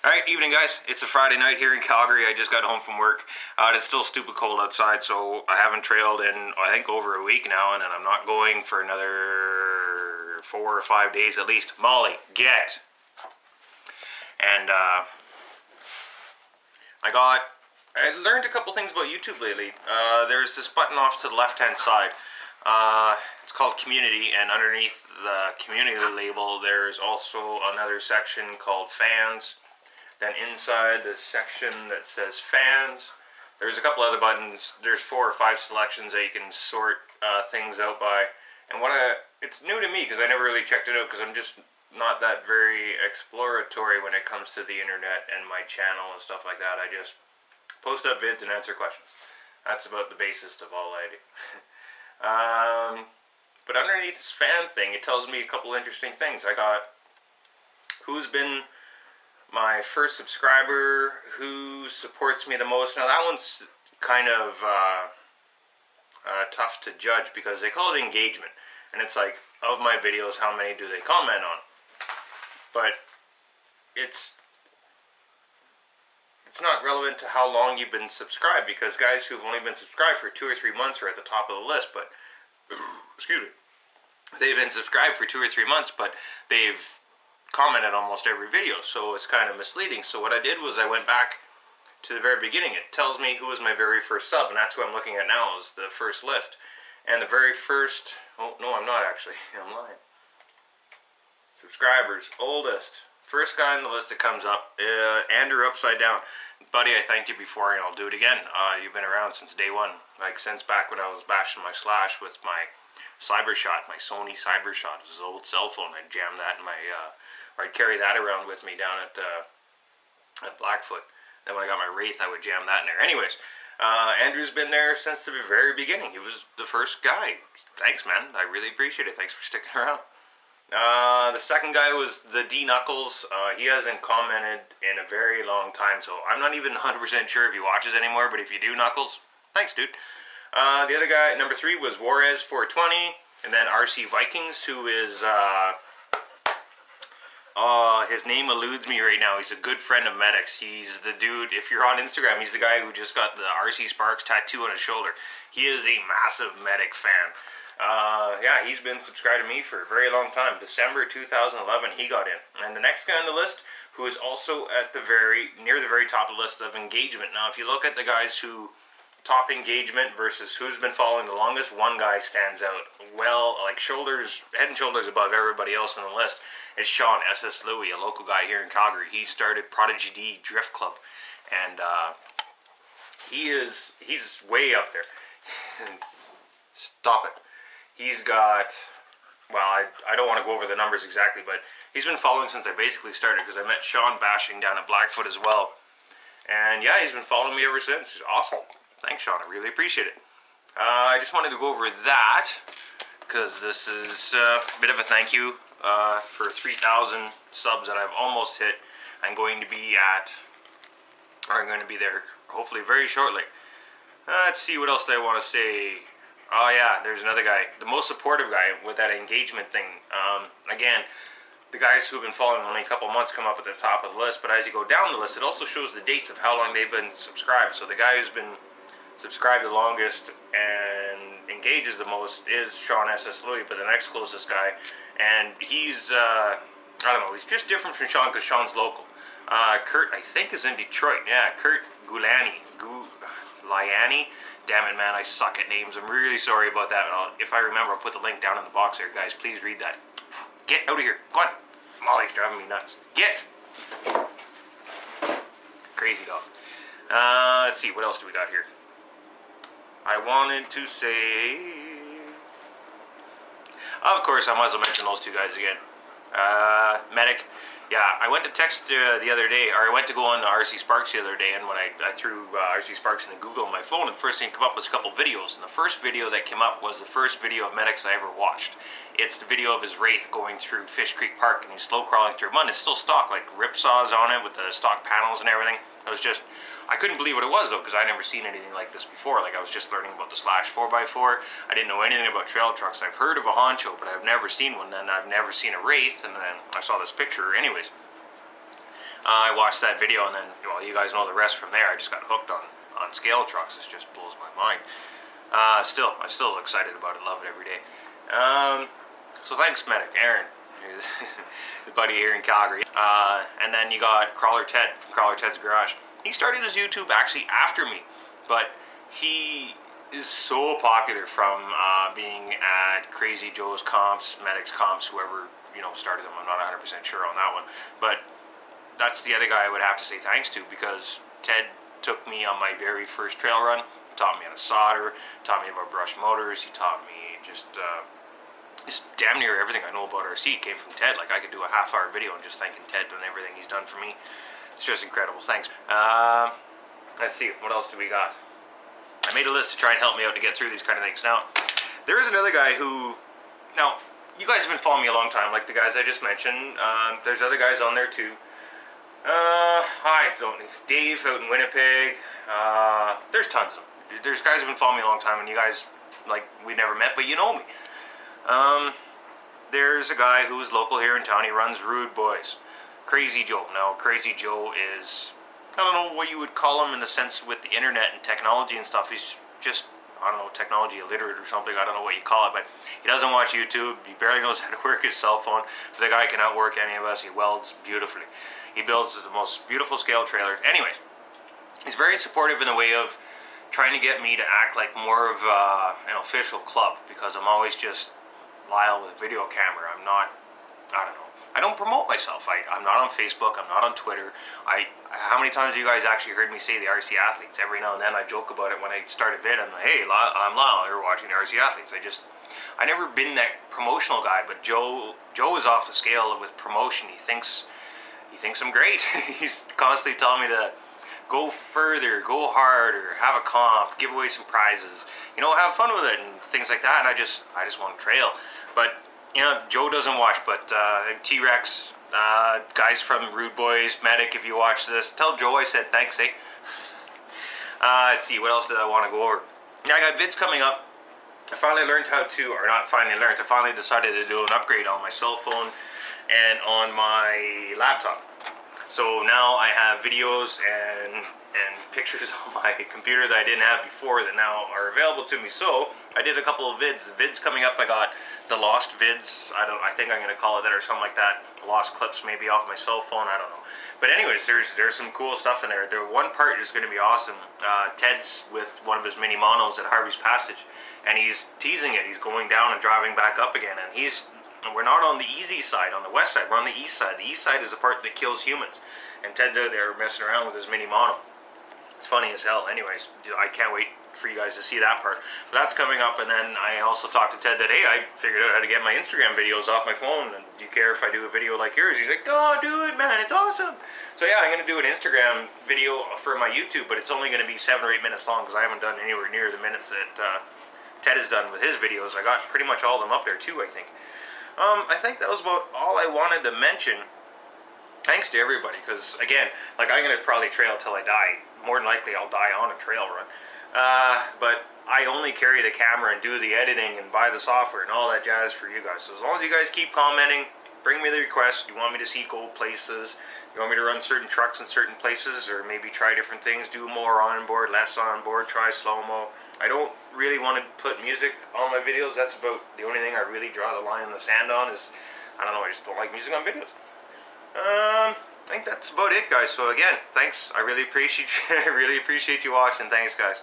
Alright, evening guys. It's a Friday night here in Calgary. I just got home from work. It's still stupid cold outside, so I haven't trailed in, I think, over a week now, and then I'm not going for another 4 or 5 days at least. Molly, get! And, I learned a couple things about YouTube lately. There's this button off to the left-hand side. It's called Community, and underneath the Community label, there's also another section called Fans. Then inside the section that says Fans, there's a couple other buttons. There's 4 or 5 selections that you can sort things out by. And it's new to me because I never really checked it out because I'm just not that very exploratory when it comes to the internet and my channel and stuff like that. I just post up vids and answer questions. That's about the basis of all I do. But underneath this fan thing, it tells me a couple interesting things. I got who's been my first subscriber, who supports me the most. Now that one's kind of tough to judge because they call it engagement, and it's like, of my videos, how many do they comment on? But it's not relevant to how long you've been subscribed, because guys who've only been subscribed for 2 or 3 months are at the top of the list. But excuse me, they've been subscribed for 2 or 3 months, but they've commented almost every video, so it's kind of misleading. So what I did was I went back to the very beginning. It tells me who was my very first sub, and that's who I'm looking at now, is the first list. And the very first, oh no, I'm not actually, I'm lying. Subscribers, oldest, first guy on the list that comes up, Andrew Upside Down. Buddy, I thanked you before, and I'll do it again. You've been around since day one, like since back when I was bashing my Slash with my Cybershot, my Sony Cybershot. It was an old cell phone. I'd jam that in my, or I'd carry that around with me down at Blackfoot. Then when I got my Wraith, I would jam that in there. Anyways, Andrew's been there since the very beginning. He was the first guy. Thanks, man. I really appreciate it. Thanks for sticking around. The second guy was the D Knuckles. He hasn't commented in a very long time, so I'm not even 100% sure if he watches anymore, but if you do, Knuckles, thanks, dude. The other guy, number 3, was Juarez420, and then RC Vikings, who is, his name eludes me right now. He's a good friend of Medic's. He's the dude, if you're on Instagram, he's the guy who just got the RC Sparks tattoo on his shoulder. He is a massive Medic fan. Yeah, he's been subscribed to me for a very long time. December 2011, he got in. And the next guy on the list, who is also at the near the very top of the list of engagement. Now, if you look at the guys who top engagement versus who's been following the longest, one guy stands out well, like head and shoulders above everybody else on the list. It's Sean S.S. Louie, a local guy here in Calgary. He started Prodigy D Drift Club, and he's way up there. Stop it. He's got, well, I don't want to go over the numbers exactly, but he's been following since I basically started, because I met Sean bashing down at Blackfoot as well. And yeah, he's been following me ever since. It's awesome. Thanks, Sean. I really appreciate it. I just wanted to go over that because this is a bit of a thank you for 3,000 subs that I've almost hit. I'm going to be there hopefully very shortly. Let's see, what else do I want to say? Oh yeah, there's another guy, the most supportive guy with that engagement thing. Again, the guys who've been following only a couple months come up at the top of the list, but as you go down the list, it also shows the dates of how long they've been subscribed. So the guy who's been subscribed the longest and engages the most is Sean S.S. Louie, but the next closest guy, and he's, I don't know, he's just different from Sean because Sean's local. Kurt, I think, is in Detroit. Yeah, Kurt Gulani. Damn it, man, I suck at names. I'm really sorry about that. If I remember, I'll put the link down in the box there, guys. Please read that. Get out of here. Go on. Molly's driving me nuts. Get! Crazy dog. Let's see, what else do we got here? I wanted to say, of course, I might as well mention those two guys again. Medic. Yeah, I went to text the other day, or I went to go on RC Sparks the other day, and when I threw RC Sparks into Google on my phone, and the first thing that came up was a couple videos. And the first video that came up was the first video of Medic's I ever watched. It's the video of his Wraith going through Fish Creek Park, and he's slow crawling through mud. It's still stock, like ripsaws on it with the stock panels and everything. It was just, I couldn't believe what it was though, because I'd never seen anything like this before. Like, I was just learning about the Slash 4x4. I didn't know anything about trail trucks. I've heard of a Honcho, but I've never seen one. And I've never seen a Wraith, and then I saw this picture. Anyways, I watched that video, and then, well, you guys know the rest from there. I just got hooked on scale trucks. It just blows my mind. I'm still excited about it. Love it every day. So thanks, Medic Aaron, the buddy here in Calgary. And then you got Crawler Ted from Crawler Ted's Garage. He started his YouTube actually after me, but he is so popular from being at Crazy Joe's comps, Medic's comps, whoever, you know, started them. I'm not 100% sure on that one, but that's the other guy I would have to say thanks to, because Ted took me on my very first trail run, taught me how to solder, taught me about brush motors, he taught me just damn near everything I know about RC came from Ted. Like, I could do a half-hour video and just thanking Ted and everything he's done for me. It's just incredible. Thanks. Let's see, what else do we got? I made a list to try and help me out to get through these kind of things. Now, there is another guy who, now, you guys have been following me a long time, like the guys I just mentioned. There's other guys on there too. Dave out in Winnipeg. There's tons of them. There's guys who've been following me a long time, and you guys, like, we never met, but you know me. There's a guy who's local here in town. He runs Rude Boys. Crazy Joe. Now, Crazy Joe is, I don't know what you would call him in the sense with the internet and technology and stuff. He's just, I don't know, technology illiterate or something. I don't know what you call it, but he doesn't watch YouTube. He barely knows how to work his cell phone. But the guy can outwork any of us. He welds beautifully. He builds the most beautiful scale trailers. Anyways, he's very supportive in the way of trying to get me to act like more of an official club, because I'm always just Lyle with a video camera. I'm not, I don't know. I don't promote myself. I'm not on Facebook. I'm not on Twitter. How many times have you guys actually heard me say the RC Athletes? Every now and then I joke about it when I start a vid. I'm like, hey, I'm Lyle. You're watching the RC Athletes. I never been that promotional guy, but Joe is off the scale with promotion. He thinks I'm great. He's constantly telling me to go further, go harder, have a comp, give away some prizes, you know, have fun with it and things like that. And I just want to trail. But, you know, Joe doesn't watch, but T-Rex, guys from Rude Boys, Medic, if you watch this, tell Joe I said thanks, eh? Let's see, what else did I want to go over? Yeah, I got vids coming up. I finally learned how to, or not finally learned, I finally decided to do an upgrade on my cell phone and on my laptop. So now I have videos and pictures on my computer that I didn't have before that now are available to me. So I did a couple of vids. The vids coming up, I got the lost vids. I think I'm going to call it that or something like that. Lost clips maybe off my cell phone. I don't know. But anyways, there's some cool stuff in there. The one part is going to be awesome. Ted's with one of his mini monos at Harvey's Passage, and he's teasing it. He's going down and driving back up again, and we're not on the easy side, on the west side. We're on the east side. The east side is the part that kills humans. And Ted's out there messing around with his mini mono. It's funny as hell. Anyways, I can't wait for you guys to see that part. But that's coming up, and then I also talked to Ted that, hey, I figured out how to get my Instagram videos off my phone, and do you care if I do a video like yours? He's like, no, do it, man, it's awesome. So yeah, I'm going to do an Instagram video for my YouTube, but it's only going to be 7 or 8 minutes long, because I haven't done anywhere near the minutes that Ted has done with his videos. I got pretty much all of them up there too, I think. I think that was about all I wanted to mention. Thanks to everybody, because again, like, I'm going to probably trail till I die. More than likely I'll die on a trail run. But I only carry the camera and do the editing and buy the software and all that jazz for you guys. So as long as you guys keep commenting, bring me the requests. You want me to see cold places, you want me to run certain trucks in certain places, or maybe try different things, do more on board, less on board, try slow-mo. I don't really want to put music on my videos. That's about the only thing I really draw the line in the sand on is, I don't know, I just don't like music on videos. I think that's about it, guys. So again, thanks. I really appreciate you watching. Thanks, guys.